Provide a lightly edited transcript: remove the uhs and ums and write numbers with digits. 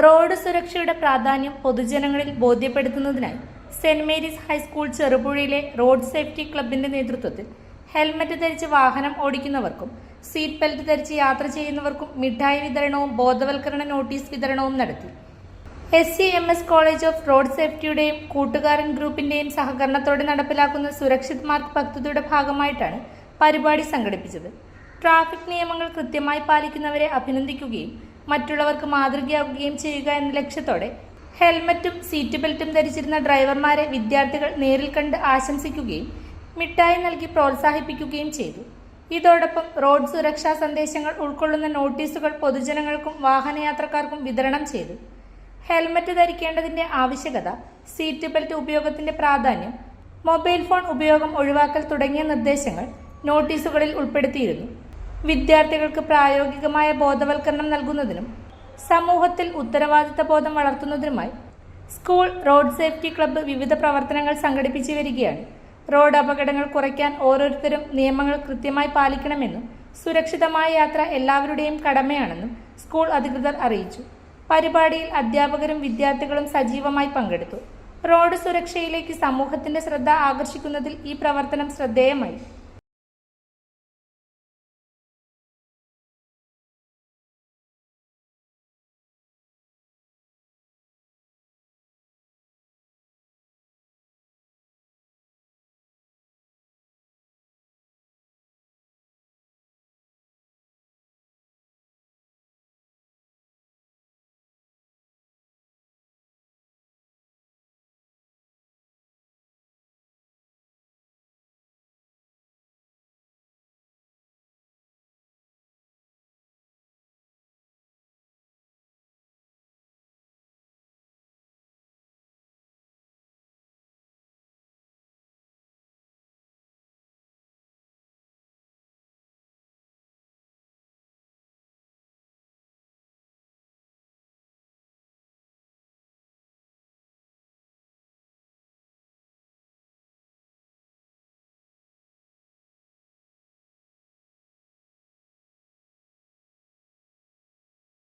Road സുരക്ഷയുടെ പ്രാധാന്യം പൊതുജനങ്ങളിൽ ബോധ്യപ്പെടുത്തുന്നതിനായി സെന്റ് മേരീസ് ഹൈസ്കൂൾ ചെറുപുഴയിലെ റോഡ് സേഫ്റ്റി ക്ലബിന്റെ നേതൃത്വത്തിൽ ഹെൽമറ്റ് ധരിച്ച് വാഹനം ഓടിക്കുന്നവർക്കും സീറ്റ് ബെൽറ്റ് ധരിച്ച് യാത്ര ചെയ്യുന്നവർക്കും മിഠായി വിതരണവും ബോധവൽക്കരണ നോട്ടീസ് വിതരണവും നടത്തി. SCMS കോളേജ് ഓഫ് റോഡ് സേഫ്റ്റിയുടെയും കൂട്ടുകാരൻ ഗ്രൂപ്പിന്റെയും സഹകരണത്തോടെ നടപ്പിലാക്കുന്ന സുരക്ഷിത് മാർഗ് പദ്ധതിയുടെ ഭാഗമായിട്ടാണ് പരിപാടി സംഘടിപ്പിച്ചത്. ട്രാഫിക് നിയമങ്ങൾ കൃത്യമായി പാലിക്കുന്നവരെ അഭിനന്ദിക്കുകയും മറ്റുള്ളവർക്ക് മാതൃകയാവുകയും ചെയ്യുക എന്ന ലക്ഷ്യത്തോടെ ഹെൽമറ്റും സീറ്റ് ബെൽറ്റും ധരിച്ചിരുന്ന ഡ്രൈവർമാരെ വിദ്യാർത്ഥികൾ നേരിൽ കണ്ട് ആശംസിക്കുകയും മിഠായി നൽകി പ്രോത്സാഹിപ്പിക്കുകയും ചെയ്തു. ഇതോടൊപ്പം റോഡ് സുരക്ഷാ സന്ദേശങ്ങൾ ഉൾക്കൊള്ളുന്ന നോട്ടീസുകൾ പൊതുജനങ്ങൾക്കും വാഹനയാത്രക്കാർക്കും വിതരണം ചെയ്തു. ഹെൽമറ്റ് ധരിക്കേണ്ടതിന്റെ ആവശ്യകത, സീറ്റ് ബെൽറ്റ് ഉപയോഗത്തിന്റെ പ്രാധാന്യം, മൊബൈൽ ഫോൺ ഉപയോഗം ഒഴിവാക്കൽ തുടങ്ങിയ നിർദ്ദേശങ്ങൾ നോട്ടീസുകളിൽ ഉൾപ്പെടുത്തിയിരുന്നു. വിദ്യാർത്ഥികൾക്ക് പ്രായോഗികമായ ബോധവൽക്കരണം നൽകുന്നതിനും സമൂഹത്തിൽ ഉത്തരവാദിത്ത ബോധം വളർത്തുന്നതിനുമായി സ്കൂൾ റോഡ് സേഫ്റ്റി ക്ലബ്ബ് വിവിധ പ്രവർത്തനങ്ങൾ സംഘടിപ്പിച്ചു വരികയാണ്. റോഡ് അപകടങ്ങൾ കുറയ്ക്കാൻ ഓരോരുത്തരും നിയമങ്ങൾ കൃത്യമായി പാലിക്കണമെന്നും സുരക്ഷിതമായ യാത്ര എല്ലാവരുടെയും കടമയാണെന്നും സ്കൂൾ അധികൃതർ അറിയിച്ചു. പരിപാടിയിൽ അധ്യാപകരും വിദ്യാർത്ഥികളും സജീവമായി പങ്കെടുത്തു. റോഡ് സുരക്ഷയിലേക്ക് സമൂഹത്തിന്റെ ശ്രദ്ധ ആകർഷിക്കുന്നതിൽ ഈ പ്രവർത്തനം ശ്രദ്ധേയമായി.